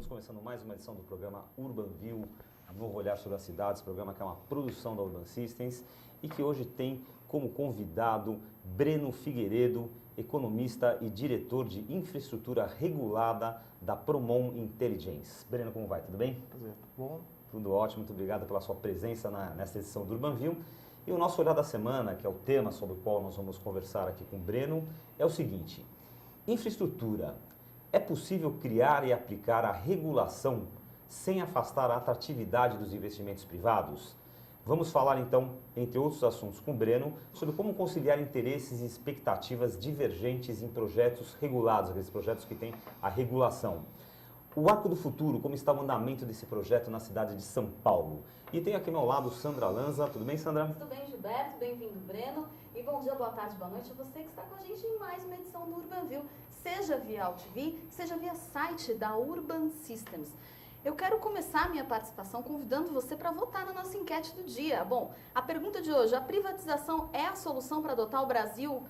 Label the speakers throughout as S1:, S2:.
S1: Estamos começando mais uma edição do programa Urban View, Novo Olhar sobre as Cidades, programa que é uma produção da Urban Systems e que hoje tem como convidado Breno Figueiredo, economista e diretor de infraestrutura regulada da Promon Intelligence. Breno, como vai? Tudo bem?
S2: Prazer, tudo bom?
S1: Tudo ótimo, muito obrigado pela sua presença nesta edição do Urban View. E o nosso Olhar da Semana, que é o tema sobre o qual nós vamos conversar aqui com o Breno, é o seguinte: infraestrutura. É possível criar e aplicar a regulação sem afastar a atratividade dos investimentos privados? Vamos falar então, entre outros assuntos, com o Breno, sobre como conciliar interesses e expectativas divergentes em projetos regulados, aqueles projetos que têm a regulação. O Arco do Futuro, como está o andamento desse projeto na cidade de São Paulo. E tenho aqui ao meu lado Sandra Lanza. Tudo bem, Sandra?
S3: Tudo bem, Gilberto. Bem-vindo, Breno. E bom dia, boa tarde, boa noite a você que está com a gente em mais uma edição do Urban View, seja via AltV, seja via site da Urban Systems. Eu quero começar a minha participação convidando você para votar na nossa enquete do dia. Bom, a pergunta de hoje: a privatização é a solução para dotar o Brasil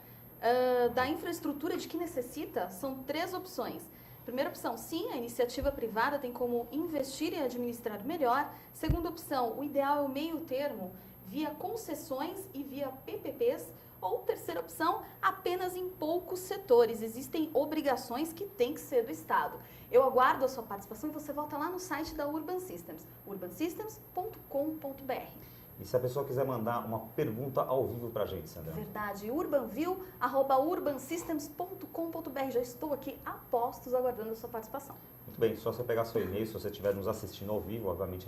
S3: da infraestrutura de que necessita? São 3 opções. Primeira opção, sim, a iniciativa privada tem como investir e administrar melhor. Segunda opção, o ideal é o meio termo, via concessões e via PPPs. Ou terceira opção, apenas em poucos setores. Existem obrigações que têm que ser do Estado. Eu aguardo a sua participação e você volta lá no site da Urban Systems, urbansystems.com.br.
S1: E se a pessoa quiser mandar uma pergunta ao vivo para a gente, Sandra?
S3: Verdade, urbanview@urbanssystems.com.br. Já estou aqui a postos aguardando a sua participação.
S1: Muito bem, só você pegar seu e-mail, se você estiver nos assistindo ao vivo, obviamente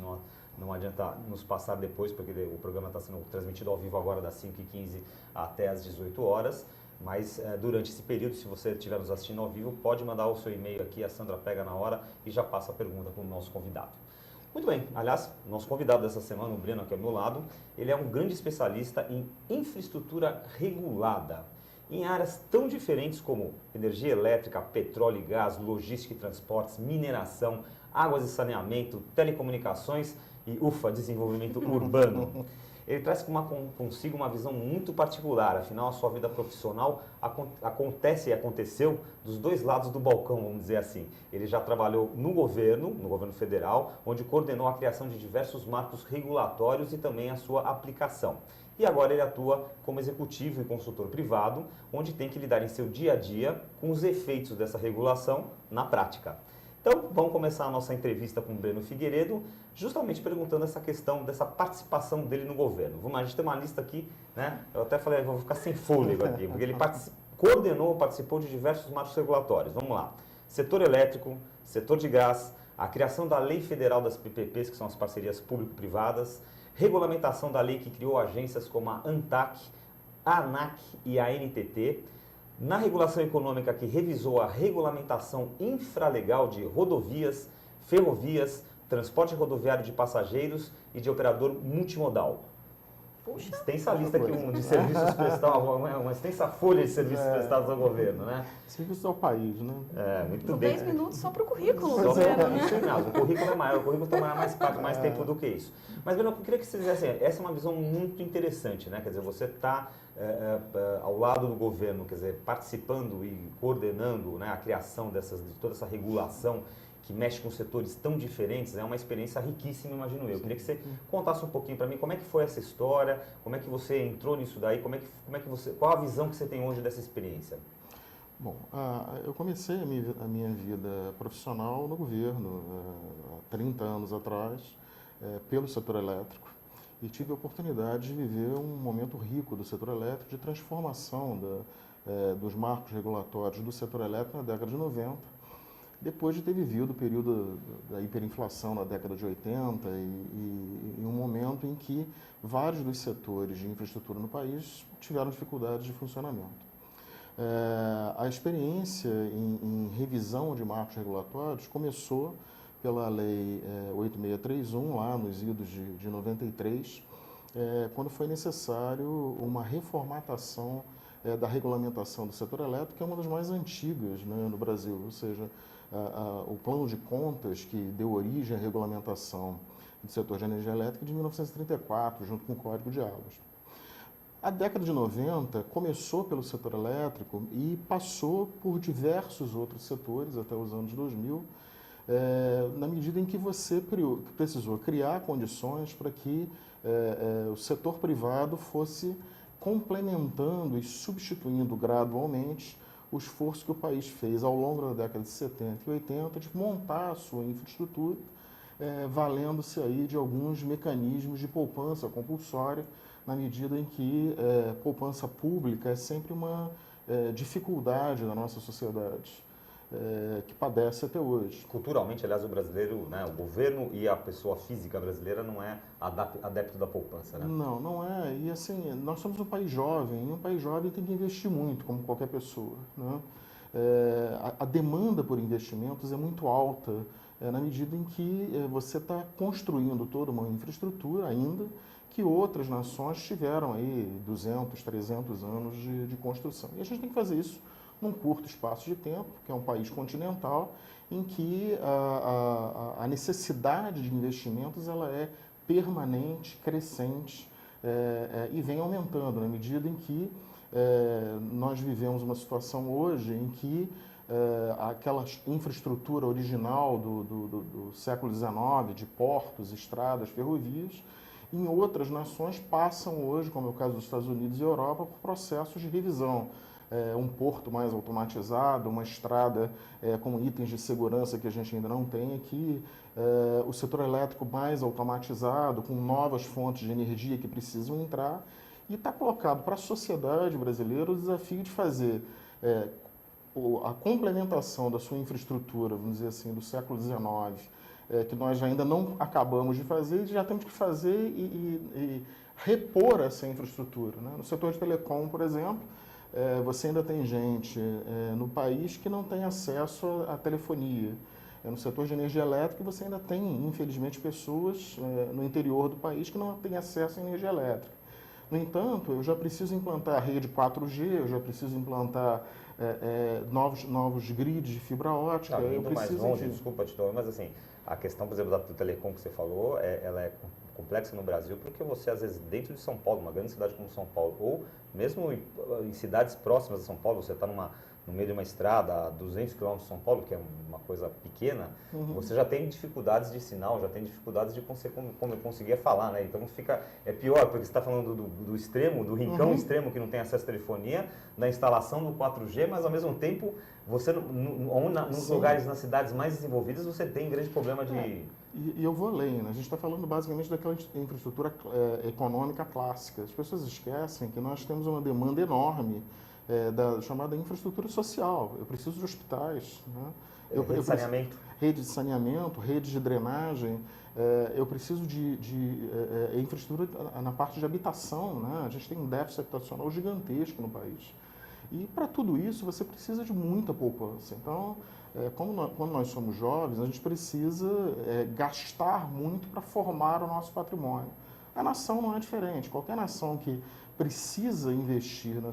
S1: não adianta nos passar depois, porque o programa está sendo transmitido ao vivo agora das 5h15 até as 18 horas. Mas durante esse período, se você estiver nos assistindo ao vivo, pode mandar o seu e-mail aqui, a Sandra pega na hora e já passa a pergunta para o nosso convidado. Muito bem, aliás, nosso convidado dessa semana, o Breno, aqui ao meu lado, ele é um grande especialista em infraestrutura regulada, em áreas tão diferentes como energia elétrica, petróleo e gás, logística e transportes, mineração, águas e saneamento, telecomunicações e, desenvolvimento urbano. Ele traz consigo uma visão muito particular, afinal a sua vida profissional acontece e aconteceu dos dois lados do balcão, vamos dizer assim. Ele já trabalhou no governo federal, onde coordenou a criação de diversos marcos regulatórios e também a sua aplicação. E agora ele atua como executivo e consultor privado, onde tem que lidar em seu dia a dia com os efeitos dessa regulação na prática. Então, vamos começar a nossa entrevista com o Breno Figueiredo, justamente perguntando essa questão dessa participação dele no governo. Vamos lá, a gente tem uma lista aqui, né? Eu até falei, vou ficar sem fôlego aqui, porque ele participou de diversos marcos regulatórios. Vamos lá. Setor elétrico, setor de gás, a criação da Lei Federal das PPPs, que são as parcerias público-privadas, regulamentação da lei que criou agências como a ANTAC, a ANAC e a NTT, na regulação econômica que revisou a regulamentação infralegal de rodovias, ferrovias, transporte rodoviário de passageiros e de operador multimodal.
S3: Puxa!
S1: Extensa lista aqui de serviços prestados, uma extensa folha de serviços prestados ao governo, né?
S2: Serviços ao país, né?
S1: Muito
S3: São
S1: bem.
S3: 10 minutos só para o currículo.
S1: Só
S3: Breno, né?
S1: isso mesmo, o currículo é maior, o currículo toma mais tempo do que isso. Mas, Breno, eu queria que você dissesse, essa é uma visão muito interessante, né? Quer dizer, você está ao lado do governo, quer dizer, participando e coordenando, né, a criação de toda essa regulação que mexe com setores tão diferentes, é uma experiência riquíssima, imagino eu. Queria que você contasse um pouquinho para mim como é que foi essa história, como é que você entrou nisso daí, qual a visão que você tem hoje dessa experiência?
S2: Bom, eu comecei a minha vida profissional no governo, há 30 anos atrás, pelo setor elétrico, e tive a oportunidade de viver um momento rico do setor elétrico, de transformação dos marcos regulatórios do setor elétrico na década de 90, depois de ter vivido o período da hiperinflação na década de 80 e um momento em que vários dos setores de infraestrutura no país tiveram dificuldades de funcionamento. A experiência em revisão de marcos regulatórios começou pela Lei 8631, lá nos idos de 93, quando foi necessário uma reformatação da regulamentação do setor elétrico, que é uma das mais antigas, né, no Brasil, ou seja, o plano de contas que deu origem à regulamentação do setor de energia elétrica de 1934, junto com o Código de Águas. A década de 90 começou pelo setor elétrico e passou por diversos outros setores até os anos 2000, na medida em que você precisou criar condições para que o setor privado fosse complementando e substituindo gradualmente o esforço que o país fez ao longo da década de 70 e 80 de montar a sua infraestrutura, valendo-se aí de alguns mecanismos de poupança compulsória, na medida em que poupança pública é sempre uma dificuldade da nossa sociedade, que padece até hoje.
S1: Culturalmente, aliás, o brasileiro, né, o governo e a pessoa física brasileira não é adepto da poupança, né?
S2: Não, não é. E assim, nós somos um país jovem, e um país jovem tem que investir muito, como qualquer pessoa, né? A demanda por investimentos é muito alta, na medida em que você está construindo toda uma infraestrutura ainda que outras nações tiveram aí 200, 300 anos de construção. E a gente tem que fazer isso num curto espaço de tempo, que é um país continental, em que a necessidade de investimentos ela é permanente, crescente e vem aumentando na medida em que nós vivemos uma situação hoje em que aquela infraestrutura original do século XIX, de portos, estradas, ferrovias, em outras nações passam hoje, como é o caso dos Estados Unidos e Europa, por processos de revisão. Um porto mais automatizado, uma estrada com itens de segurança que a gente ainda não tem aqui, o setor elétrico mais automatizado, com novas fontes de energia que precisam entrar, e está colocado para a sociedade brasileira o desafio de fazer a complementação da sua infraestrutura, vamos dizer assim, do século XIX, que nós ainda não acabamos de fazer, e já temos que fazer e repor essa infraestrutura, né? No setor de telecom, por exemplo, você ainda tem gente no país que não tem acesso à telefonia. No setor de energia elétrica, você ainda tem, infelizmente, pessoas no interior do país que não têm acesso à energia elétrica. No entanto, eu já preciso implantar a rede 4G, eu já preciso implantar novos grids de fibra ótica.
S1: Não, indo mais longe, desculpa, Tito, mas assim, a questão, por exemplo, da telecom que você falou, ela é complexa no Brasil, porque você, às vezes, dentro de São Paulo, uma grande cidade como São Paulo, ou mesmo em cidades próximas de São Paulo, você está no meio de uma estrada a 200 km de São Paulo, que é uma coisa pequena, você já tem dificuldades de sinal, já tem dificuldades de como eu conseguia falar, né? Então é pior, porque você está falando do extremo, do rincão extremo que não tem acesso à telefonia, da instalação do 4G, mas ao mesmo tempo, você nos lugares, nas cidades mais desenvolvidas, você tem grande problema de...
S2: E eu vou além, né? A gente está falando basicamente daquela infraestrutura econômica clássica. As pessoas esquecem que nós temos uma demanda enorme da chamada infraestrutura social. Eu preciso de hospitais, né?
S1: Rede de saneamento.
S2: Rede de saneamento, rede de drenagem. Eu preciso de infraestrutura na parte de habitação, né? A gente tem um déficit habitacional gigantesco no país. E para tudo isso você precisa de muita poupança. Então, quando nós somos jovens, a gente precisa gastar muito para formar o nosso patrimônio. A nação não é diferente. Qualquer nação que precisa investir na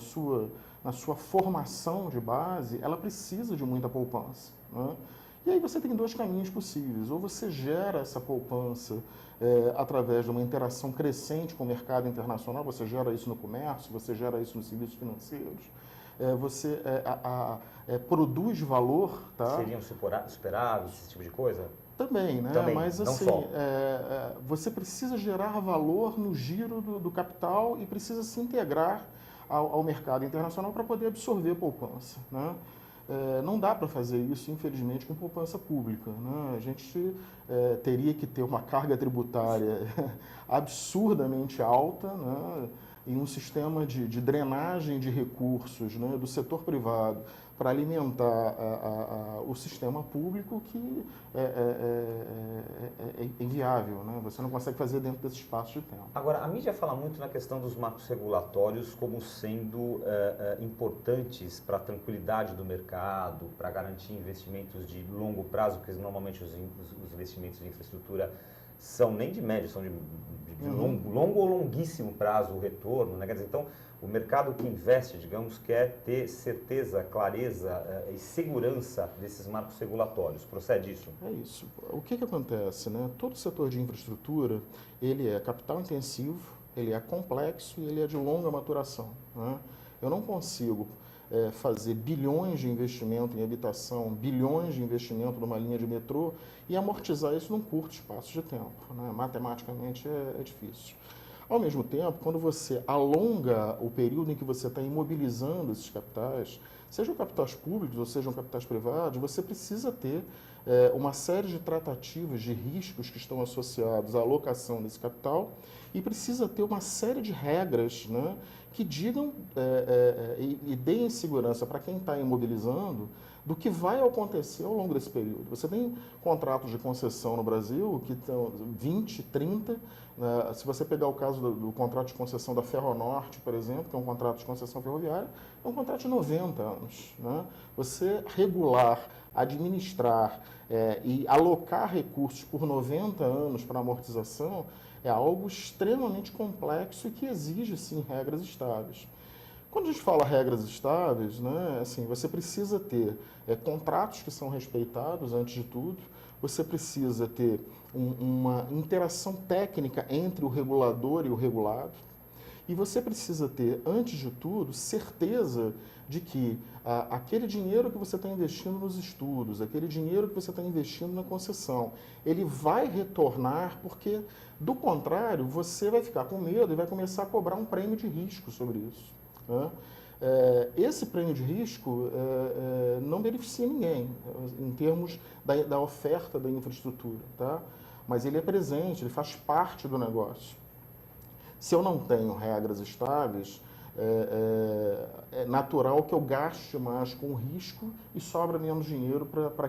S2: sua formação de base, ela precisa de muita poupança, né? E aí você tem dois caminhos possíveis. Ou você gera essa poupança através de uma interação crescente com o mercado internacional, você gera isso no comércio, você gera isso nos serviços financeiros, você produz valor. Tá?
S1: Seriam superáveis, esse tipo de coisa?
S2: Também, né?
S1: Também,
S2: mas assim, você precisa gerar valor no giro do capital e precisa se integrar ao mercado internacional para poder absorver a poupança, né? Não dá para fazer isso, infelizmente, com poupança pública, né? A gente teria que ter uma carga tributária absurdamente alta, né? Em um sistema de drenagem de recursos, né, do setor privado para alimentar o sistema público que é inviável, né? Você não consegue fazer dentro desse espaço de tempo.
S1: Agora, a mídia fala muito na questão dos marcos regulatórios como sendo importantes para a tranquilidade do mercado, para garantir investimentos de longo prazo, porque normalmente os investimentos de infraestrutura são nem de médio, são de longo ou longuíssimo prazo o retorno, né? Quer dizer, então, o mercado que investe, digamos, quer ter certeza, clareza e segurança desses marcos regulatórios. Procede isso?
S2: É isso. O que acontece, né? Todo setor de infraestrutura, ele é capital intensivo, ele é complexo e ele é de longa maturação, né? Eu não consigo fazer bilhões de investimento em habitação, bilhões de investimento numa linha de metrô e amortizar isso num curto espaço de tempo, né? Matematicamente é difícil. Ao mesmo tempo, quando você alonga o período em que você está imobilizando esses capitais, sejam capitais públicos ou sejam capitais privados, você precisa ter uma série de tratativas de riscos que estão associados à alocação desse capital e precisa ter uma série de regras, né, que digam e deem segurança para quem está imobilizando do que vai acontecer ao longo desse período. Você tem contratos de concessão no Brasil que estão 20, 30. Se você pegar o caso do contrato de concessão da Ferronorte, por exemplo, que é um contrato de concessão ferroviária, é um contrato de 90 anos. Né? Você regular, administrar e alocar recursos por 90 anos para amortização é algo extremamente complexo e que exige, sim, regras estáveis. Quando a gente fala regras estáveis, né, assim, você precisa ter contratos que são respeitados, antes de tudo, você precisa ter uma interação técnica entre o regulador e o regulado, e você precisa ter, antes de tudo, certeza de que aquele dinheiro que você está investindo nos estudos, aquele dinheiro que você está investindo na concessão, ele vai retornar, porque, do contrário, você vai ficar com medo e vai começar a cobrar um prêmio de risco sobre isso. Né? Esse prêmio de risco não beneficia ninguém, em termos da oferta da infraestrutura, tá? Mas ele é presente, ele faz parte do negócio. Se eu não tenho regras estáveis, é natural que eu gaste mais com risco e sobra menos dinheiro para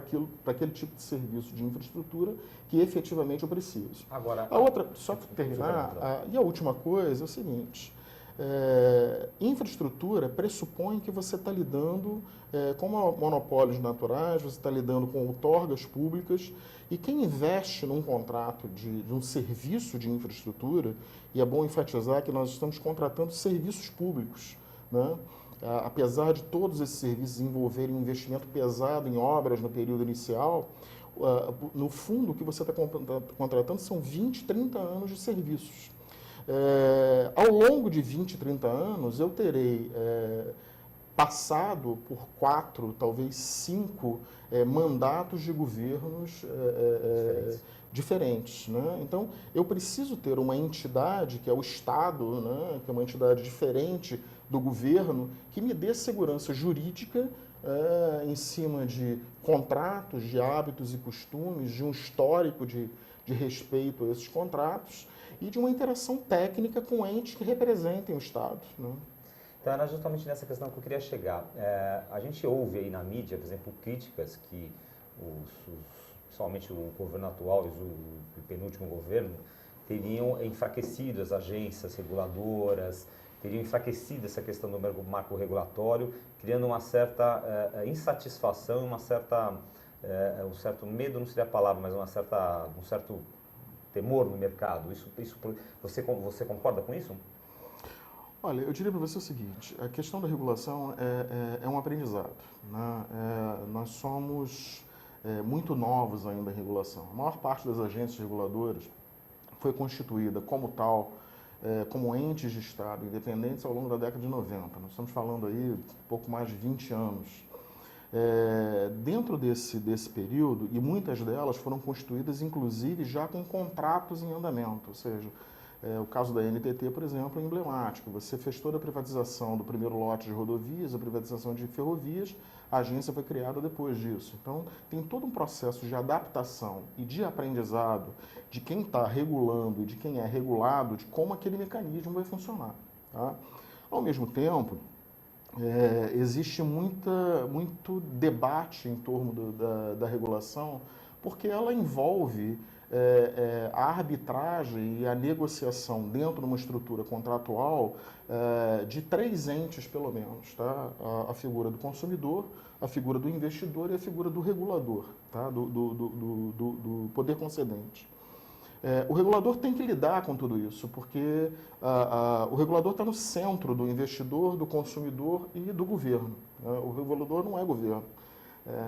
S2: aquele tipo de serviço de infraestrutura que efetivamente eu preciso.
S1: Agora,
S2: só para terminar, e a última coisa é o seguinte: infraestrutura pressupõe que você está lidando com monopólios naturais, você está lidando com outorgas públicas, e quem investe num contrato de um serviço de infraestrutura, e é bom enfatizar que nós estamos contratando serviços públicos, né? Apesar de todos esses serviços envolverem um investimento pesado em obras no período inicial, no fundo o que você está contratando são 20, 30 anos de serviços. Ao longo de 20, 30 anos, eu terei passado por 4, talvez 5 mandatos de governos diferentes. Né? Então, eu preciso ter uma entidade, que é o Estado, né? Que é uma entidade diferente do governo, que me dê segurança jurídica em cima de contratos, de hábitos e costumes, de um histórico de respeito a esses contratos, e de uma interação técnica com entes que representem o Estado. Né?
S1: Então, era justamente nessa questão que eu queria chegar. A gente ouve aí na mídia, por exemplo, críticas que, principalmente o governo atual e o penúltimo governo, teriam enfraquecido as agências reguladoras, teriam enfraquecido essa questão do marco regulatório, criando uma certa insatisfação, um certo medo, não seria a palavra, mas um certo temor no mercado. Você concorda com isso?
S2: Olha, eu diria para você o seguinte: a questão da regulação é um aprendizado. Né? Nós somos muito novos ainda em regulação. A maior parte das agências reguladoras foi constituída como tal, como entes de Estado independentes ao longo da década de 90. Nós estamos falando aí pouco mais de 20 anos. Dentro desse período, e muitas delas foram constituídas, inclusive, já com contratos em andamento, ou seja, o caso da NTT, por exemplo, é emblemático. Você fez toda a privatização do primeiro lote de rodovias, a privatização de ferrovias, a agência foi criada depois disso. Então, tem todo um processo de adaptação e de aprendizado de quem está regulando e de quem é regulado, de como aquele mecanismo vai funcionar. Tá? Ao mesmo tempo, existe muito debate em torno da regulação, porque ela envolve a arbitragem e a negociação dentro de uma estrutura contratual de 3 entes, pelo menos. Tá? A figura do consumidor, a figura do investidor e a figura do regulador, tá? do poder concedente. O regulador tem que lidar com tudo isso, porque o regulador está no centro do investidor, do consumidor e do governo. O regulador não é governo.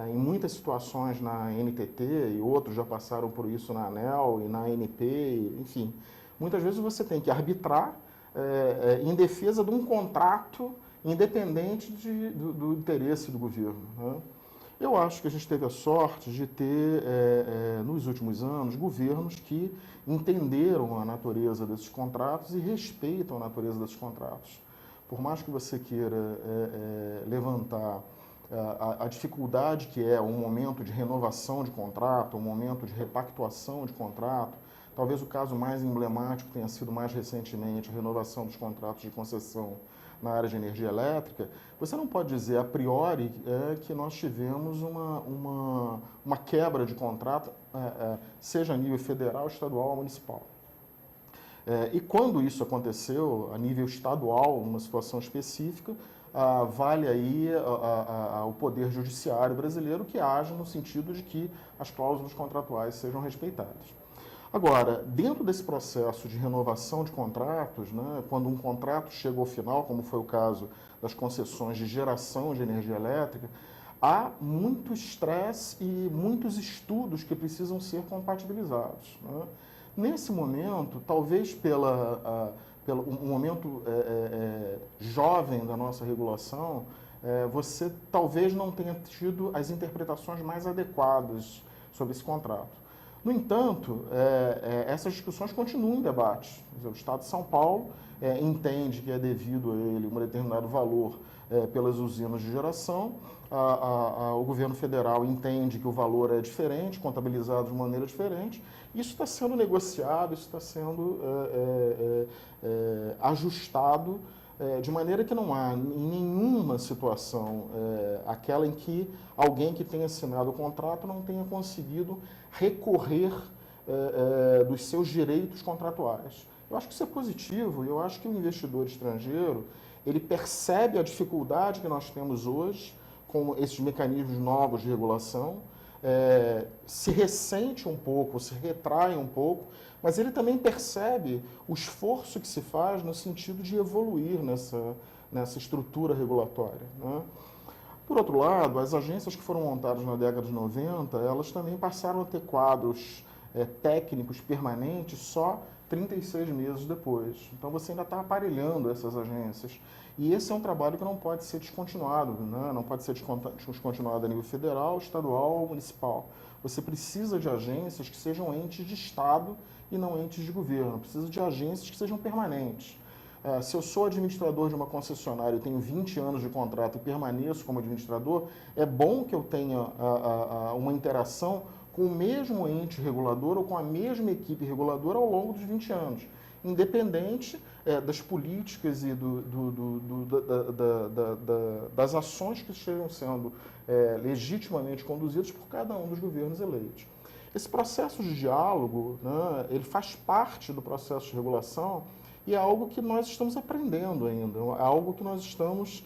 S2: Em muitas situações na NTT, e outros já passaram por isso na ANEEL e na ANP, enfim, muitas vezes você tem que arbitrar em defesa de um contrato independente do interesse do governo, né? Eu acho que a gente teve a sorte de ter, nos últimos anos, governos que entenderam a natureza desses contratos e respeitam a natureza desses contratos. Por mais que você queira levantar a dificuldade que é um momento de renovação de contrato, um momento de repactuação de contrato, talvez o caso mais emblemático tenha sido mais recentemente a renovação dos contratos de concessão na área de energia elétrica, você não pode dizer a priori que nós tivemos uma quebra de contrato, seja a nível federal, estadual ou municipal. E quando isso aconteceu, a nível estadual, numa situação específica, vale aí o Poder Judiciário brasileiro que age no sentido de que as cláusulas contratuais sejam respeitadas. Agora, dentro desse processo de renovação de contratos, né, quando um contrato chega ao final, como foi o caso das concessões de geração de energia elétrica, há muito estresse e muitos estudos que precisam ser compatibilizados, né? Nesse momento, talvez pelo momento jovem da nossa regulação, você talvez não tenha tido as interpretações mais adequadas sobre esse contrato. No entanto, essas discussões continuam em debate. O Estado de São Paulo entende que é devido a ele um determinado valor pelas usinas de geração, o governo federal entende que o valor é diferente, contabilizado de maneira diferente. Isso está sendo negociado, isso está sendo ajustado de maneira que não há em nenhuma situação aquela em que alguém que tenha assinado o contrato não tenha conseguido recorrer dos seus direitos contratuais. Eu acho que isso é positivo, eu acho que o investidor estrangeiro ele percebe a dificuldade que nós temos hoje com esses mecanismos novos de regulação, se ressente um pouco, se retrai um pouco, mas ele também percebe o esforço que se faz no sentido de evoluir nessa estrutura regulatória, né? Por outro lado, as agências que foram montadas na década de 90, elas também passaram a ter quadros técnicos permanentes só 36 meses depois. Então você ainda está aparelhando essas agências. E esse é um trabalho que não pode ser descontinuado, né? Não pode ser descontinuado a nível federal, estadual ou municipal. Você precisa de agências que sejam entes de Estado e não entes de governo. Precisa de agências que sejam permanentes. Se eu sou administrador de uma concessionária e tenho 20 anos de contrato e permaneço como administrador, é bom que eu tenha uma interação com o mesmo ente regulador ou com a mesma equipe reguladora ao longo dos 20 anos, independente das políticas e das ações que estejam sendo legitimamente conduzidas por cada um dos governos eleitos. Esse processo de diálogo, né, ele faz parte do processo de regulação e é algo que nós estamos aprendendo ainda, é algo que nós estamos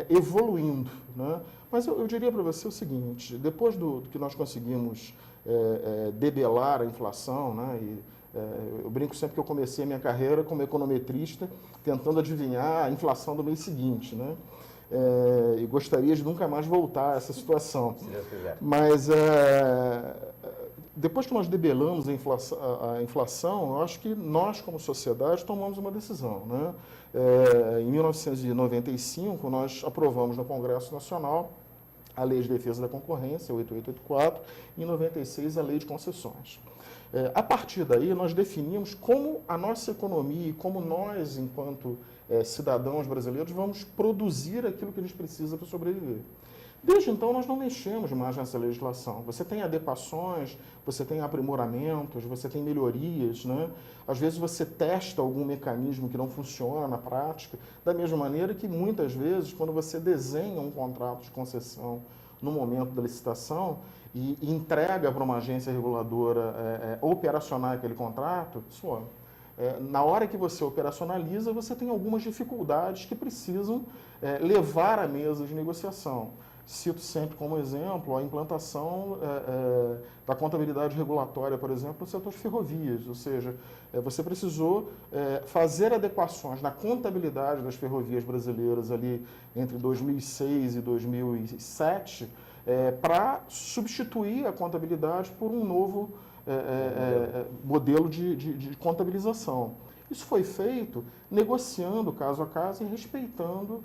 S2: evoluindo, né? Mas eu diria para você o seguinte, depois do que nós conseguimos debelar a inflação, né, eu brinco sempre que eu comecei a minha carreira como econometrista, tentando adivinhar a inflação do mês seguinte, né? E gostaria de nunca mais voltar a essa situação.
S1: Se Deus quiser.
S2: Mas depois que nós debelamos a inflação, eu acho que nós, como sociedade, tomamos uma decisão, né? Em 1995, nós aprovamos no Congresso Nacional a Lei de Defesa da Concorrência, 8884, e em 96 a Lei de Concessões. A partir daí, nós definimos como a nossa economia e como nós, enquanto cidadãos brasileiros, vamos produzir aquilo que a gente precisa para sobreviver. Desde então, nós não mexemos mais nessa legislação. Você tem adequações, você tem aprimoramentos, você tem melhorias, né? Às vezes você testa algum mecanismo que não funciona na prática, da mesma maneira que muitas vezes, quando você desenha um contrato de concessão no momento da licitação e entrega para uma agência reguladora operacionar aquele contrato, na hora que você operacionaliza, você tem algumas dificuldades que precisam levar à mesa de negociação. Cito sempre como exemplo a implantação da contabilidade regulatória, por exemplo, no setor de ferrovias, ou seja, você precisou fazer adequações na contabilidade das ferrovias brasileiras ali entre 2006 e 2007 para substituir a contabilidade por um novo modelo de contabilização. Isso foi feito negociando caso a caso e respeitando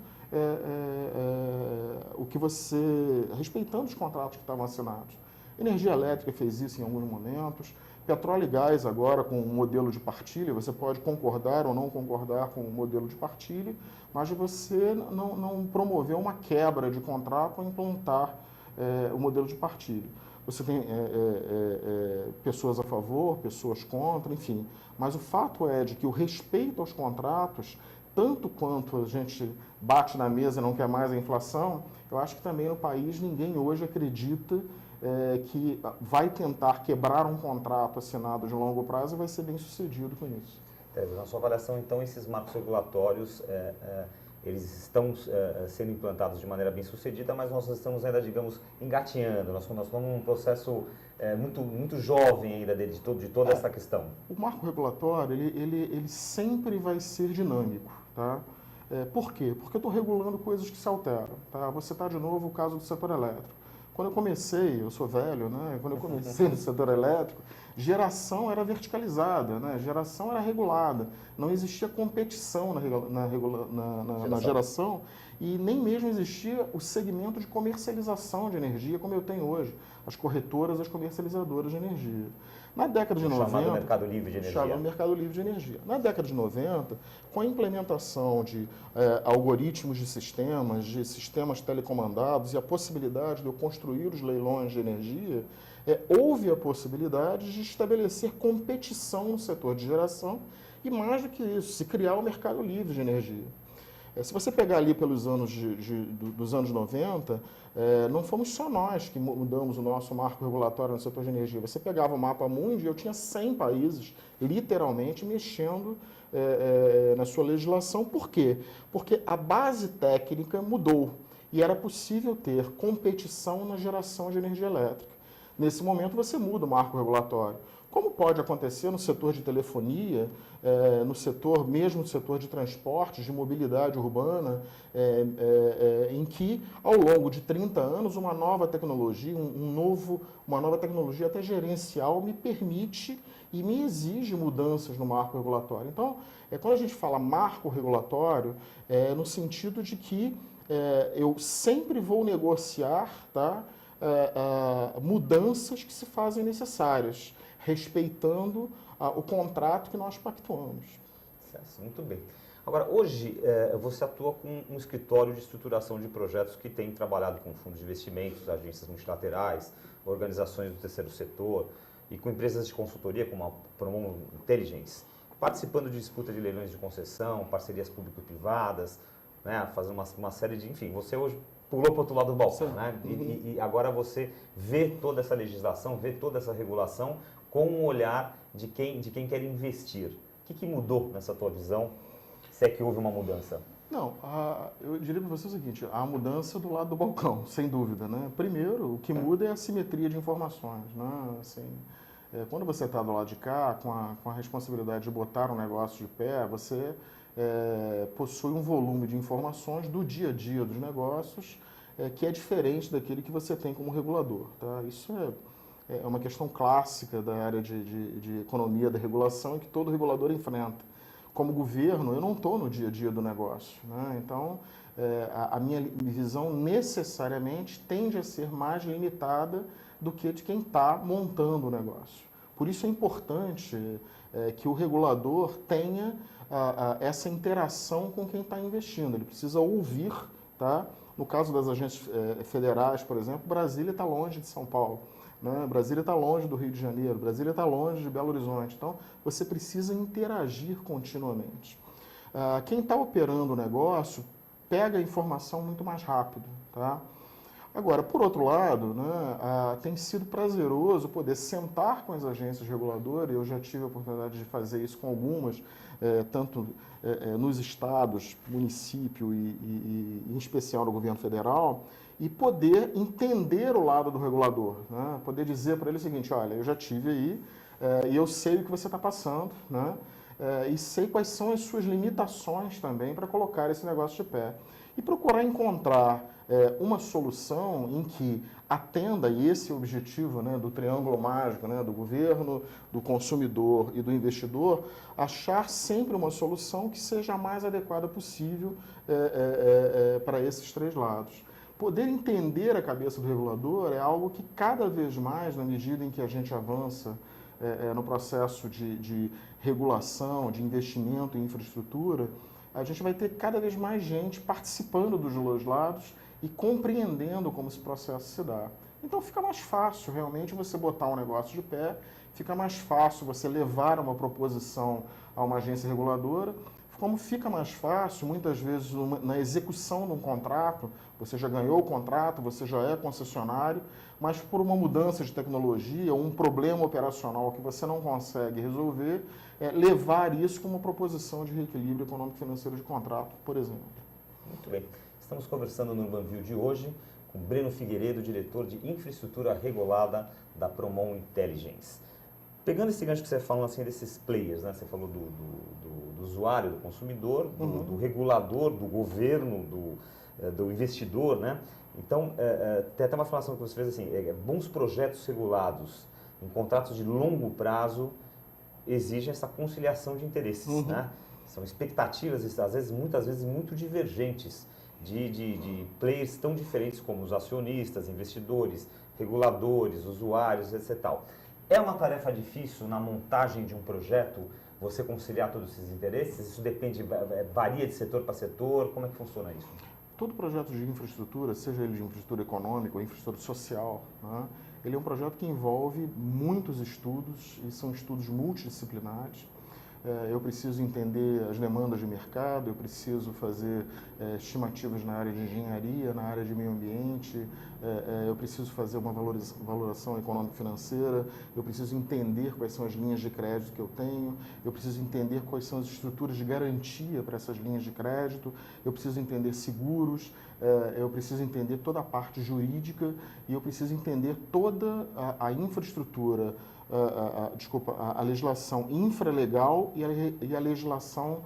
S2: respeitando os contratos que estavam assinados. Energia elétrica fez isso em alguns momentos. Petróleo e gás agora com o modelo de partilha, você pode concordar ou não concordar com o modelo de partilha, mas você não promoveu uma quebra de contrato ao implantar o modelo de partilha. Você tem pessoas a favor, pessoas contra, enfim. Mas o fato é de que o respeito aos contratos, tanto quanto a gente bate na mesa e não quer mais a inflação, eu acho que também no país ninguém hoje acredita que vai tentar quebrar um contrato assinado de longo prazo e vai ser bem sucedido com isso.
S1: Na sua avaliação, então, esses marcos regulatórios, eles estão sendo implantados de maneira bem sucedida, mas nós estamos ainda, digamos, engatinhando, nós estamos num processo muito jovem ainda de toda essa questão.
S2: O marco regulatório, ele sempre vai ser dinâmico, tá? Por quê? Porque eu estou regulando coisas que se alteram, tá? Vou citar de novo o caso do setor elétrico. Quando eu comecei, eu sou velho, né? Quando eu comecei no setor elétrico, geração era verticalizada, né? Geração era regulada, não existia competição na geração e nem mesmo existia o segmento de comercialização de energia como eu tenho hoje, as corretoras, as comercializadoras de energia. Na década de 90...
S1: Chamado Mercado Livre de Energia.
S2: Chamado Mercado Livre de Energia. Na década de 90, com a implementação de algoritmos de sistemas telecomandados e a possibilidade de eu construir os leilões de energia, houve a possibilidade de estabelecer competição no setor de geração e, mais do que isso, se criar o Mercado Livre de Energia. Se você pegar ali pelos anos dos anos 90, não fomos só nós que mudamos o nosso marco regulatório no setor de energia. Você pegava o mapa mundi e eu tinha 100 países, literalmente, mexendo na sua legislação. Por quê? Porque a base técnica mudou e era possível ter competição na geração de energia elétrica. Nesse momento, você muda o marco regulatório. Como pode acontecer no setor de telefonia, mesmo no setor de transportes, de mobilidade urbana, em que, ao longo de 30 anos, uma nova tecnologia, uma nova tecnologia até gerencial me permite e me exige mudanças no marco regulatório. Então, quando a gente fala marco regulatório, no sentido de que eu sempre vou negociar, tá, mudanças que se fazem necessárias, respeitando o contrato que nós pactuamos.
S1: Muito bem. Agora, hoje você atua com um escritório de estruturação de projetos que tem trabalhado com fundos de investimentos, agências multilaterais, organizações do terceiro setor e com empresas de consultoria como a Promon Intelligence, participando de disputa de leilões de concessão, parcerias público-privadas, né, fazendo uma série de... Enfim, você hoje pulou para o outro lado do balcão, né? E agora você vê toda essa legislação, vê toda essa regulação com um olhar de quem quer investir. O que mudou nessa tua visão, se é que houve uma mudança?
S2: Não, eu diria para você o seguinte, há mudança do lado do balcão, sem dúvida, né? Primeiro, o que muda é a simetria de informações, né? Assim, quando você está do lado de cá, com a responsabilidade de botar um negócio de pé, você possui um volume de informações do dia a dia dos negócios que é diferente daquele que você tem como regulador, tá? Isso é uma questão clássica da área de economia da regulação que todo regulador enfrenta. Como governo, eu não estou no dia a dia do negócio, né? Então, a minha visão necessariamente tende a ser mais limitada do que de quem está montando o negócio. Por isso é importante que o regulador tenha essa interação com quem está investindo. Ele precisa ouvir, tá? No caso das agências federais, por exemplo, Brasília está longe de São Paulo, né? Brasília está longe do Rio de Janeiro, Brasília está longe de Belo Horizonte. Então, você precisa interagir continuamente. Quem está operando o negócio pega a informação muito mais rápido, tá? Agora, por outro lado, né, tem sido prazeroso poder sentar com as agências reguladoras, eu já tive a oportunidade de fazer isso com algumas, tanto nos estados, município e em especial no governo federal, e poder entender o lado do regulador, né? Poder dizer para ele o seguinte, olha, eu já tive aí e eu sei o que você está passando, né? E sei quais são as suas limitações também para colocar esse negócio de pé. E procurar encontrar uma solução em que atenda, e esse é o objetivo, né, do triângulo mágico, né, do governo, do consumidor e do investidor, achar sempre uma solução que seja a mais adequada possível para esses três lados. Poder entender a cabeça do regulador é algo que cada vez mais, na medida em que a gente avança no processo de regulação, de investimento em infraestrutura, a gente vai ter cada vez mais gente participando dos dois lados e compreendendo como esse processo se dá. Então fica mais fácil realmente você botar um negócio de pé, fica mais fácil você levar uma proposição a uma agência reguladora, como fica mais fácil, muitas vezes, na execução de um contrato, você já ganhou o contrato, você já é concessionário, mas por uma mudança de tecnologia, um problema operacional que você não consegue resolver, levar isso como uma proposição de reequilíbrio econômico-financeiro de contrato, por exemplo.
S1: Muito bem. Estamos conversando no UrbanView de hoje com Breno Figueiredo, diretor de infraestrutura regulada da Promon Intelligence. Pegando esse gancho que você falou assim, desses players, né? Você falou do usuário, do consumidor, do regulador, do governo, do investidor, né? Então, tem até uma informação que você fez assim, bons projetos regulados em contratos de longo prazo exigem essa conciliação de interesses, né? São expectativas, às vezes, muitas vezes, muito divergentes de players tão diferentes como os acionistas, investidores, reguladores, usuários, etc. Tal. É uma tarefa difícil na montagem de um projeto você conciliar todos esses interesses? Isso depende, varia de setor para setor? Como é que funciona isso?
S2: Todo projeto de infraestrutura, seja ele de infraestrutura econômica ou infraestrutura social, né, ele é um projeto que envolve muitos estudos e são estudos multidisciplinares. Eu preciso entender as demandas de mercado, eu preciso fazer estimativas na área de engenharia, na área de meio ambiente, eu preciso fazer uma valoração econômico-financeira, eu preciso entender quais são as linhas de crédito que eu tenho, eu preciso entender quais são as estruturas de garantia para essas linhas de crédito, eu preciso entender seguros, eu preciso entender toda a parte jurídica e eu preciso entender toda a infraestrutura, a legislação infralegal e a legislação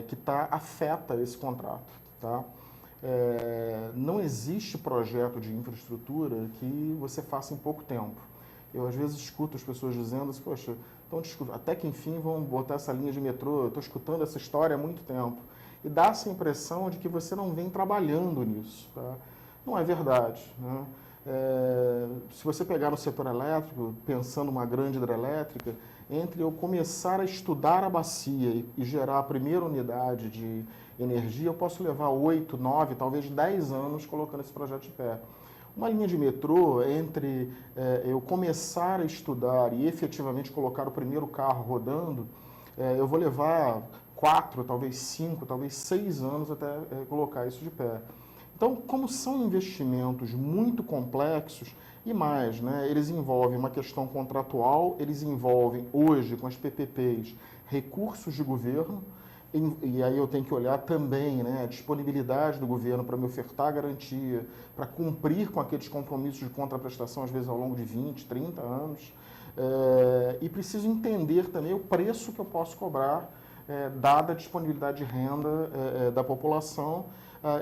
S2: que afeta esse contrato. Tá? Não existe projeto de infraestrutura que você faça em pouco tempo. Eu, às vezes, escuto as pessoas dizendo assim, poxa, então, até que enfim vão botar essa linha de metrô, eu estou escutando essa história há muito tempo. E dá essa impressão de que você não vem trabalhando nisso. Tá? Não é verdade, né? Se você pegar no setor elétrico, pensando numa grande hidrelétrica, entre eu começar a estudar a bacia e gerar a primeira unidade de energia, eu posso levar 8, 9, talvez 10 anos colocando esse projeto de pé. Uma linha de metrô, entre eu começar a estudar e efetivamente colocar o primeiro carro rodando, eu vou levar 4, talvez 5, talvez 6 anos até colocar isso de pé. Então, como são investimentos muito complexos e mais, né, eles envolvem uma questão contratual, eles envolvem hoje com as PPPs recursos de governo, e aí eu tenho que olhar também, né, a disponibilidade do governo para me ofertar garantia, para cumprir com aqueles compromissos de contraprestação, às vezes ao longo de 20, 30 anos, e preciso entender também o preço que eu posso cobrar, dada a disponibilidade de renda da população,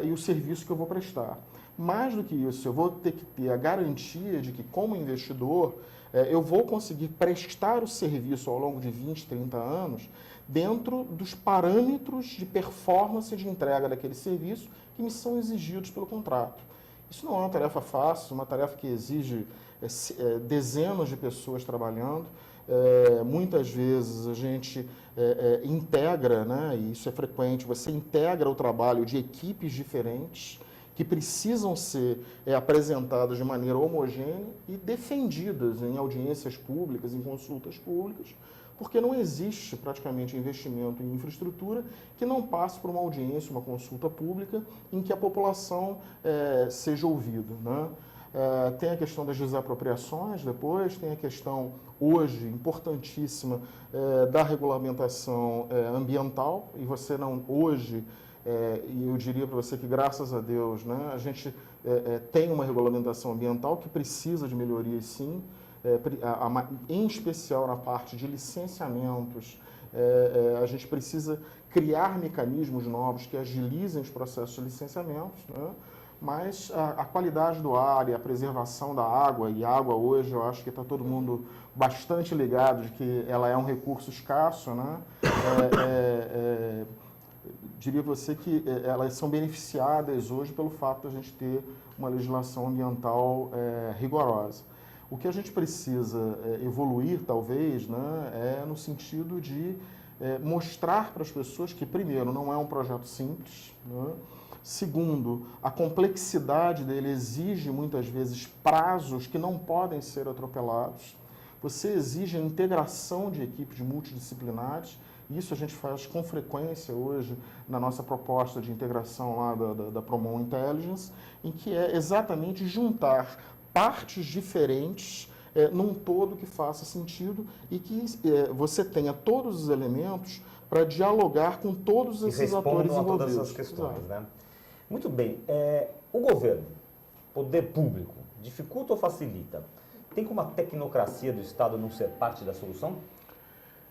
S2: e o serviço que eu vou prestar. Mais do que isso, eu vou ter que ter a garantia de que, como investidor, eu vou conseguir prestar o serviço ao longo de 20, 30 anos dentro dos parâmetros de performance de entrega daquele serviço que me são exigidos pelo contrato. Isso não é uma tarefa fácil, uma tarefa que exige dezenas de pessoas trabalhando. Muitas vezes a gente integra, né, e isso é frequente, você integra o trabalho de equipes diferentes que precisam ser apresentadas de maneira homogênea e defendidas em audiências públicas, em consultas públicas, porque não existe praticamente investimento em infraestrutura que não passe por uma audiência, uma consulta pública em que a população seja ouvida, né? Tem a questão das desapropriações depois, tem a questão hoje importantíssima da regulamentação ambiental, e você não hoje, e eu diria para você que graças a Deus, né, a gente tem uma regulamentação ambiental que precisa de melhorias sim, em especial na parte de licenciamentos. A gente precisa criar mecanismos novos que agilizem os processos de licenciamentos, né? mas a qualidade do ar e a preservação da água, e água hoje eu acho que está todo mundo bastante ligado de que ela é um recurso escasso, né? Diria você que elas são beneficiadas hoje pelo fato de a gente ter uma legislação ambiental rigorosa. O que a gente precisa evoluir, talvez, né, é no sentido de mostrar para as pessoas que, primeiro, não é um projeto simples, né? Segundo, a complexidade dele exige, muitas vezes, prazos que não podem ser atropelados. Você exige a integração de equipes multidisciplinares. Isso a gente faz com frequência hoje na nossa proposta de integração lá da Promon Intelligence, em que é exatamente juntar partes diferentes num todo que faça sentido e que você tenha todos os elementos para dialogar com todos esses atores envolvidos.
S1: Todas essas questões, né? Muito bem. O governo, poder público, dificulta ou facilita? Tem como a tecnocracia do Estado não ser parte da solução?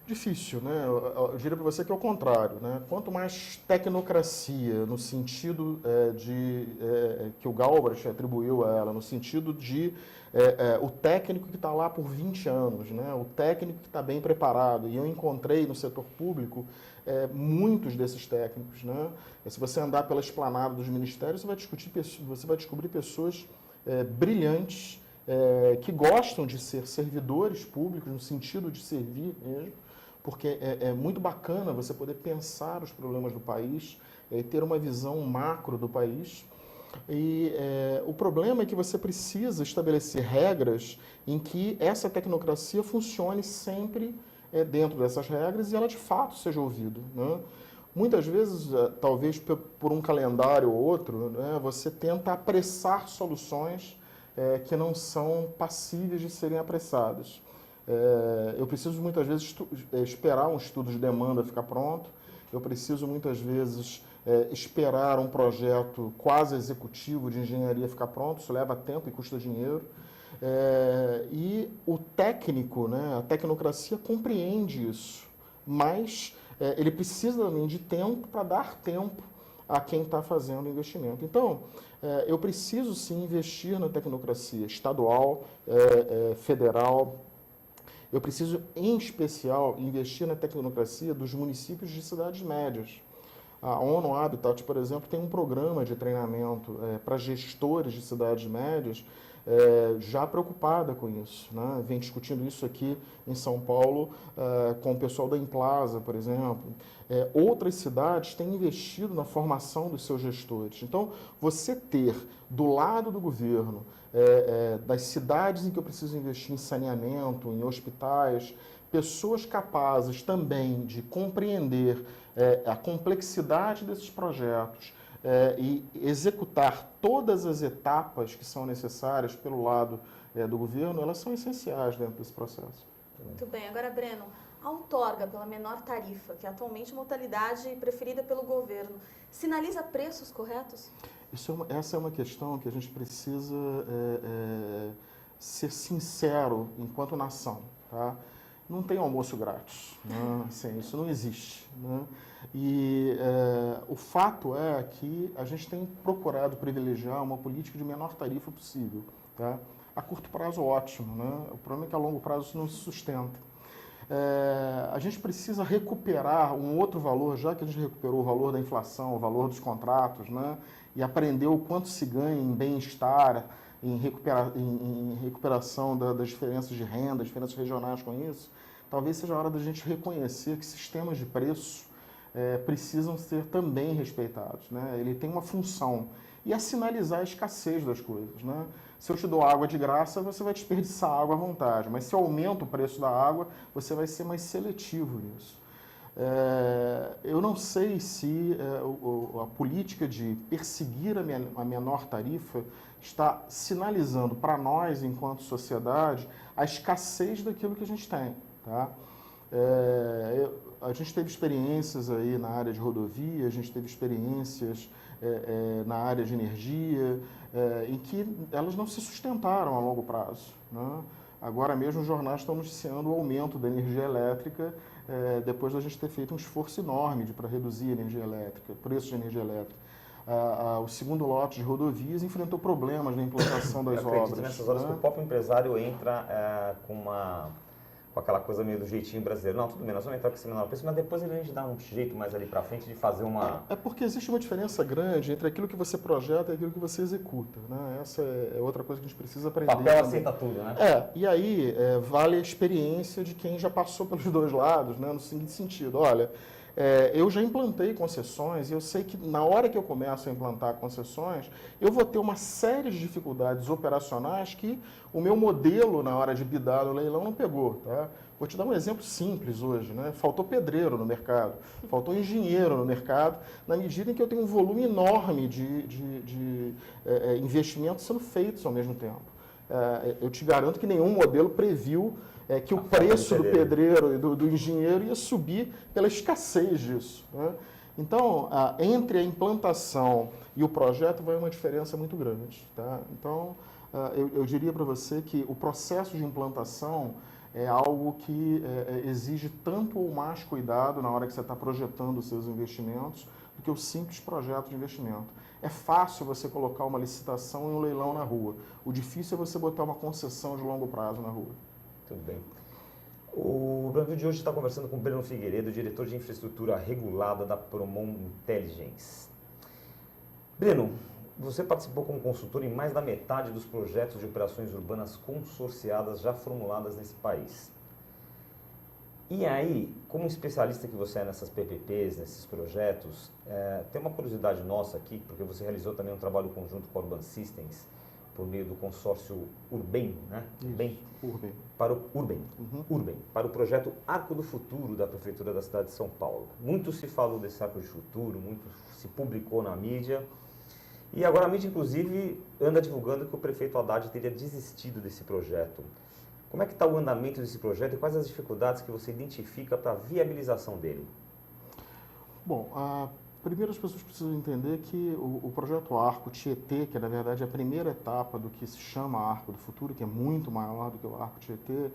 S2: Difícil, né? Eu diria para você que é o contrário, né? Quanto mais tecnocracia, no sentido que o Galbraith atribuiu a ela, no sentido de o técnico que está lá por 20 anos, né? O técnico que está bem preparado. E eu encontrei no setor público muitos desses técnicos, né? Se você andar pela esplanada dos ministérios, você vai descobrir pessoas brilhantes, que gostam de ser servidores públicos, no sentido de servir mesmo, porque é muito bacana você poder pensar os problemas do país, ter uma visão macro do país. E o problema é que você precisa estabelecer regras em que essa tecnocracia funcione sempre dentro dessas regras e ela de fato seja ouvida, né? Muitas vezes, talvez por um calendário ou outro, né, você tenta apressar soluções que não são passíveis de serem apressadas. Eu preciso muitas vezes esperar um estudo de demanda ficar pronto, eu preciso muitas vezes esperar um projeto quase executivo de engenharia ficar pronto, isso leva tempo e custa dinheiro. E o técnico, né, a tecnocracia compreende isso, mas ele precisa também de tempo para dar tempo a quem está fazendo o investimento. Então, eu preciso sim investir na tecnocracia estadual, federal. Eu preciso, em especial, investir na tecnocracia dos municípios de cidades médias. A ONU Habitat, por exemplo, tem um programa de treinamento para gestores de cidades médias já preocupada com isso, né? Vem discutindo isso aqui em São Paulo com o pessoal da Implaza, por exemplo. Outras cidades têm investido na formação dos seus gestores. Então, você ter do lado do governo, das cidades em que eu preciso investir em saneamento, em hospitais, pessoas capazes também de compreender a complexidade desses projetos, e executar todas as etapas que são necessárias pelo lado do governo, elas são essenciais dentro desse processo.
S3: Muito bem. Agora, Breno, a outorga pela menor tarifa, que é atualmente a modalidade preferida pelo governo, sinaliza preços corretos?
S2: Essa é uma questão que a gente precisa ser sincero enquanto nação, tá? Não tem almoço grátis, né? Assim, isso não existe, né? E o fato é que a gente tem procurado privilegiar uma política de menor tarifa possível, tá? A curto prazo, ótimo, né? O problema é que a longo prazo isso não se sustenta. A gente precisa recuperar um outro valor, já que a gente recuperou o valor da inflação, o valor dos contratos, né? E aprendeu o quanto se ganha em bem-estar, em recuperação das diferenças de renda, diferenças regionais com isso. Talvez seja a hora da gente reconhecer que sistemas de preço precisam ser também respeitados, né? Ele tem uma função, e é sinalizar a escassez das coisas, né? Se eu te dou água de graça, você vai desperdiçar água à vontade, mas se eu aumento o preço da água, você vai ser mais seletivo nisso. Eu não sei se a política de perseguir a menor tarifa está sinalizando para nós, enquanto sociedade, a escassez daquilo que a gente tem, tá? A gente teve experiências aí na área de rodovia, a gente teve experiências na área de energia, em que elas não se sustentaram a longo prazo, né? Agora mesmo os jornais estão noticiando o aumento da energia elétrica, depois da gente ter feito um esforço enorme para reduzir a energia elétrica, o preço de energia elétrica. o segundo lote de rodovias enfrentou problemas na implantação das
S1: Eu acredito
S2: obras.
S1: nessas horas que o próprio empresário entra com aquela coisa meio do jeitinho brasileiro. Não, tudo bem, nós vamos entrar com esse menor preço, mas depois a gente dá um jeito mais ali para frente de fazer uma...
S2: É porque existe uma diferença grande entre aquilo que você projeta e aquilo que você executa, né? Essa é outra coisa que a gente precisa aprender.
S1: O papel aceita tudo, né?
S2: E aí vale a experiência de quem já passou pelos dois lados, né? No seguinte sentido, olha, eu já implantei concessões e eu sei que na hora que eu começo a implantar concessões, eu vou ter uma série de dificuldades operacionais que o meu modelo na hora de bidar no leilão não pegou, tá? Vou te dar um exemplo simples hoje, né? Faltou pedreiro no mercado, faltou engenheiro no mercado, na medida em que eu tenho um volume enorme de investimentos sendo feitos ao mesmo tempo. Eu te garanto que nenhum modelo previu que o preço do pedreiro e do engenheiro ia subir pela escassez disso, né? Então, entre a implantação e o projeto vai uma diferença muito grande, tá? Então, eu diria para você que o processo de implantação é algo que exige tanto ou mais cuidado na hora que você está projetando os seus investimentos do que o simples projeto de investimento. É fácil você colocar uma licitação e um leilão na rua. O difícil é você botar uma concessão de longo prazo na rua.
S1: Tudo bem. O Brasil de hoje está conversando com o Breno Figueiredo, diretor de infraestrutura regulada da Promon Intelligence. Breno, você participou como consultor em mais da metade dos projetos de operações urbanas consorciadas já formuladas nesse país. E aí, como especialista que você é nessas PPPs, nesses projetos, tem uma curiosidade nossa aqui, porque você realizou também um trabalho conjunto com a Urban Systems, por meio do consórcio Urbem, né?
S2: Urbem.
S1: Para o Urbem, para o projeto Arco do Futuro da Prefeitura da cidade de São Paulo. Muito se falou desse Arco de Futuro, muito se publicou na mídia. E agora a mídia, inclusive, anda divulgando que o prefeito Haddad teria desistido desse projeto. Como é que está o andamento desse projeto e quais as dificuldades que você identifica para a viabilização dele?
S2: Bom, primeiro as pessoas precisam entender que o projeto Arco Tietê, que na verdade é a primeira etapa do que se chama Arco do Futuro, que é muito maior do que o Arco Tietê,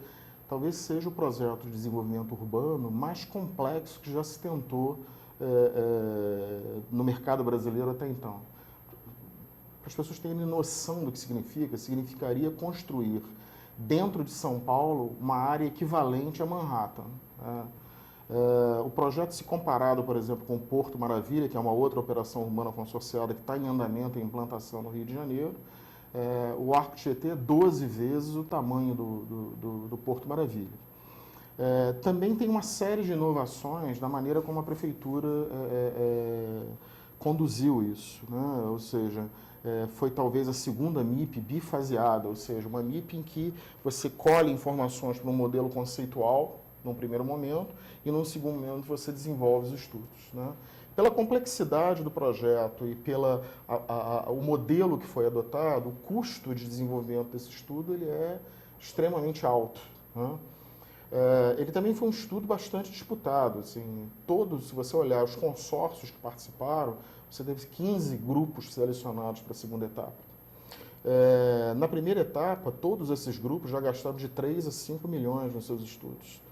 S2: talvez seja o projeto de desenvolvimento urbano mais complexo que já se tentou no mercado brasileiro até então. Para as pessoas terem noção do que significaria construir dentro de São Paulo uma área equivalente a Manhattan. O projeto, se comparado, por exemplo, com o Porto Maravilha, que é uma outra operação urbana consorciada que está em andamento e implantação no Rio de Janeiro, o Arco Tietê é 12 vezes o tamanho do Porto Maravilha. Também tem uma série de inovações na maneira como a Prefeitura conduziu isso, né? Ou seja, foi talvez a segunda MIP bifaseada, ou seja, uma MIP em que você colhe informações para um modelo conceitual, num primeiro momento, e num segundo momento você desenvolve os estudos, né? Pela complexidade do projeto e o modelo que foi adotado, o custo de desenvolvimento desse estudo ele é extremamente alto, né? Ele também foi um estudo bastante disputado. Assim, se você olhar os consórcios que participaram, você teve 15 grupos selecionados para a segunda etapa. Na primeira etapa, todos esses grupos já gastaram de 3 a 5 milhões nos seus estudos.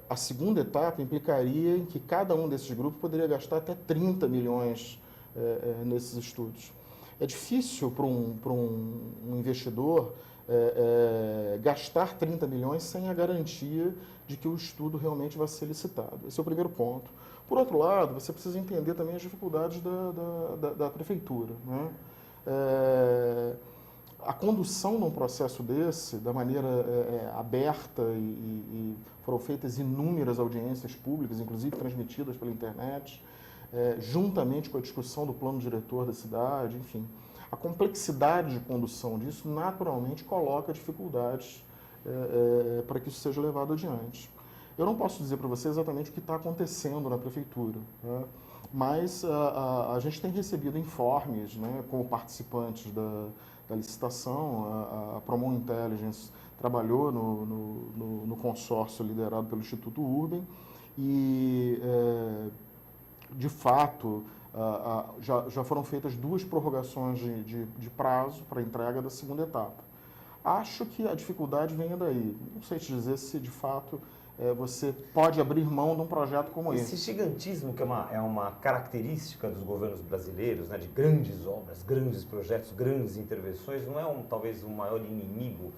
S2: A segunda etapa implicaria em que cada um desses grupos poderia gastar até 30 milhões nesses estudos. É difícil para um investidor gastar 30 milhões sem a garantia de que o estudo realmente vai ser licitado. Esse é o primeiro ponto. Por outro lado, você precisa entender também as dificuldades da prefeitura, né? A condução num processo desse, da maneira aberta e foram feitas inúmeras audiências públicas, inclusive transmitidas pela internet, juntamente com a discussão do plano diretor da cidade, enfim. A complexidade de condução disso naturalmente coloca dificuldades para que isso seja levado adiante. Eu não posso dizer para você exatamente o que está acontecendo na prefeitura, né? Mas a gente tem recebido informes, né, como participantes da licitação. A Promon Intelligence trabalhou no consórcio liderado pelo Instituto Urbem e, de fato, já foram feitas 2 prorrogações de prazo para a entrega da segunda etapa. Acho que a dificuldade venha daí. Não sei te dizer se, de fato, você pode abrir mão de um projeto como
S1: Esse
S2: esse.
S1: gigantismo que é uma característica dos governos brasileiros, né, de grandes obras, grandes projetos, grandes intervenções, não é talvez o maior inimigo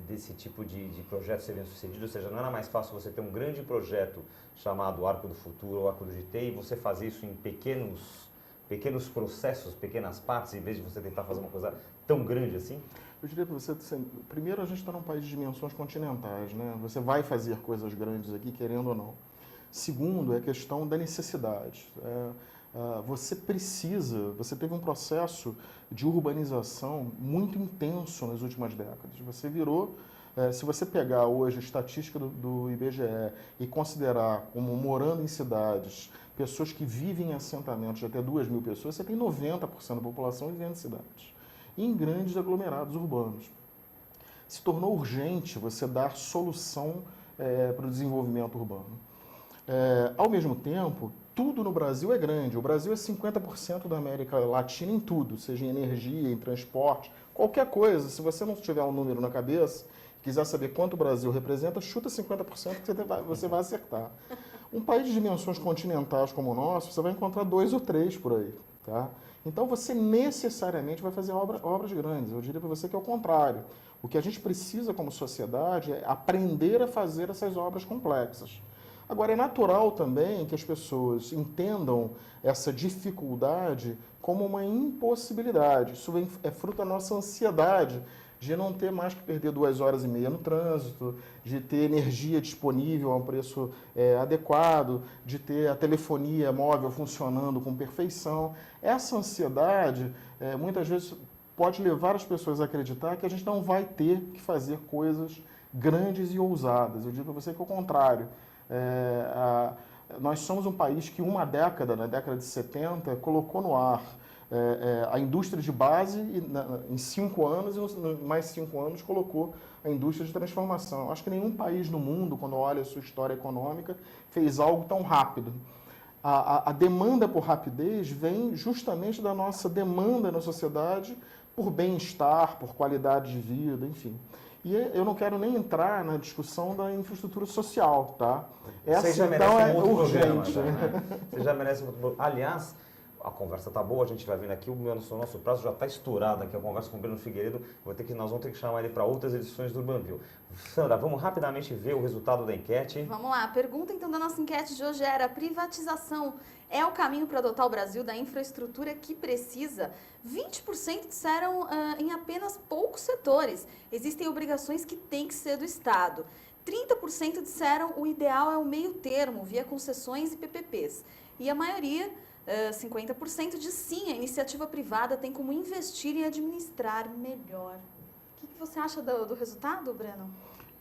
S1: desse tipo de projeto ser bem sucedido? Ou seja, não era mais fácil você ter um grande projeto chamado Arco do Futuro ou Arco do GT e você fazer isso em pequenos processos, pequenas partes, em vez de você tentar fazer uma coisa tão grande assim?
S2: Eu diria para você, primeiro a gente está num país de dimensões continentais, né? Você vai fazer coisas grandes aqui, querendo ou não. Segundo, é a questão da necessidade. Você teve um processo de urbanização muito intenso nas últimas décadas. Você virou, se você pegar hoje a estatística do IBGE e considerar como morando em cidades, pessoas que vivem em assentamentos de até 2.000 pessoas, você tem 90% da população vivendo em cidades. E em grandes aglomerados urbanos. Se tornou urgente você dar solução para o desenvolvimento urbano. Ao mesmo tempo, tudo no Brasil é grande. O Brasil é 50% da América Latina em tudo, seja em energia, em transporte, qualquer coisa. Se você não tiver um número na cabeça, quiser saber quanto o Brasil representa, chuta 50% que você vai acertar. Um país de dimensões continentais como o nosso, você vai encontrar 2 ou 3 por aí. Tá? Então, você necessariamente vai fazer obras grandes. Eu diria para você que é o contrário. O que a gente precisa como sociedade é aprender a fazer essas obras complexas. Agora, é natural também que as pessoas entendam essa dificuldade como uma impossibilidade. Isso é fruto da nossa ansiedade de não ter mais que perder 2 horas e meia no trânsito, de ter energia disponível a um preço adequado, de ter a telefonia móvel funcionando com perfeição. Essa ansiedade, muitas vezes, pode levar as pessoas a acreditar que a gente não vai ter que fazer coisas grandes e ousadas. Eu digo para você que é o contrário. Nós somos um país que na década de 70, colocou no ar a indústria de base em 5 anos e mais 5 anos colocou a indústria de transformação. Acho que nenhum país no mundo, quando olha a sua história econômica, fez algo tão rápido. A demanda por rapidez vem justamente da nossa demanda na sociedade por bem-estar, por qualidade de vida, enfim. E eu não quero nem entrar na discussão da infraestrutura social, tá?
S1: Você já merece
S2: então
S1: um outro
S2: urgente.
S1: programa, né? Você já merece um outro programa. Aliás, a conversa tá boa, a gente vai vendo aqui, o nosso prazo já está estourado aqui, a conversa com o Breno Figueiredo, nós vamos ter que chamar ele para outras edições do Urbanville. Sandra, vamos rapidamente ver o resultado da enquete.
S3: Vamos lá, a pergunta então da nossa enquete de hoje era: privatização é o caminho para dotar o Brasil da infraestrutura que precisa? 20% disseram em apenas poucos setores. Existem obrigações que têm que ser do Estado. 30% disseram o ideal é o meio termo, via concessões e PPPs. E a maioria, 50%, diz sim, a iniciativa privada tem como investir e administrar melhor. O que você acha do resultado, Breno?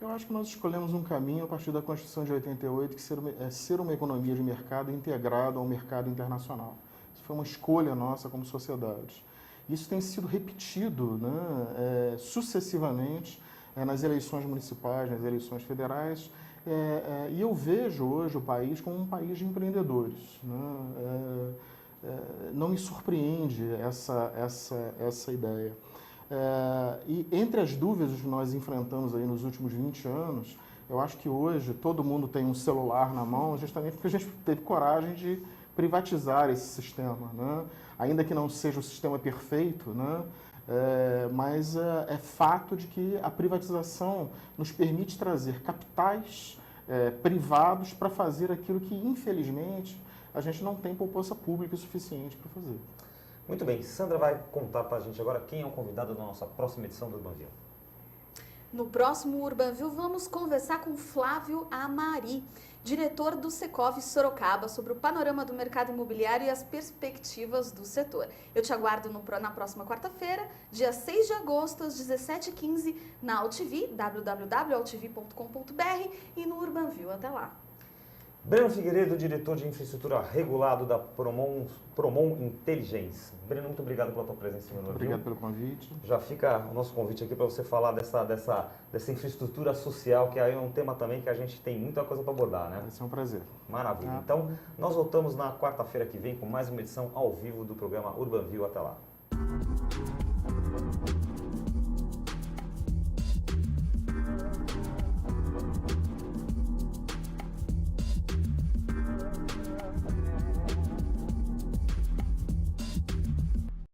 S2: Eu acho que nós escolhemos um caminho a partir da Constituição de 88, que é ser uma economia de mercado integrada ao mercado internacional. Isso foi uma escolha nossa como sociedade. Isso tem sido repetido, né, sucessivamente nas eleições municipais, nas eleições federais, e eu vejo hoje o país como um país de empreendedores. Né? Não me surpreende essa ideia. E entre as dúvidas que nós enfrentamos aí nos últimos 20 anos, eu acho que hoje todo mundo tem um celular na mão, justamente porque a gente teve coragem de privatizar esse sistema, né? Ainda que não seja o sistema perfeito, né? Mas é fato de que a privatização nos permite trazer capitais privados para fazer aquilo que, infelizmente, a gente não tem poupança pública suficiente para fazer.
S1: Muito bem, Sandra vai contar para a gente agora quem é o convidado da nossa próxima edição do Urbanville.
S3: No próximo Urbanville, vamos conversar com Flávio Amari, diretor do Secov Sorocaba, sobre o panorama do mercado imobiliário e as perspectivas do setor. Eu te aguardo na próxima quarta-feira, dia 6 de agosto, às 17h15, na AltV, www.altv.com.br e no Urbanville. Até lá.
S1: Breno Figueiredo, diretor de infraestrutura regulado da Promon Inteligence. Breno, muito obrigado pela tua presença no Urbanville.
S2: Obrigado pelo convite.
S1: Já fica o nosso convite aqui para você falar dessa infraestrutura social, que aí é um tema também que a gente tem muita coisa para abordar, né?
S2: Vai ser um prazer.
S1: Maravilha. Então, nós voltamos na quarta-feira que vem com mais uma edição ao vivo do programa Urbanville. Até lá.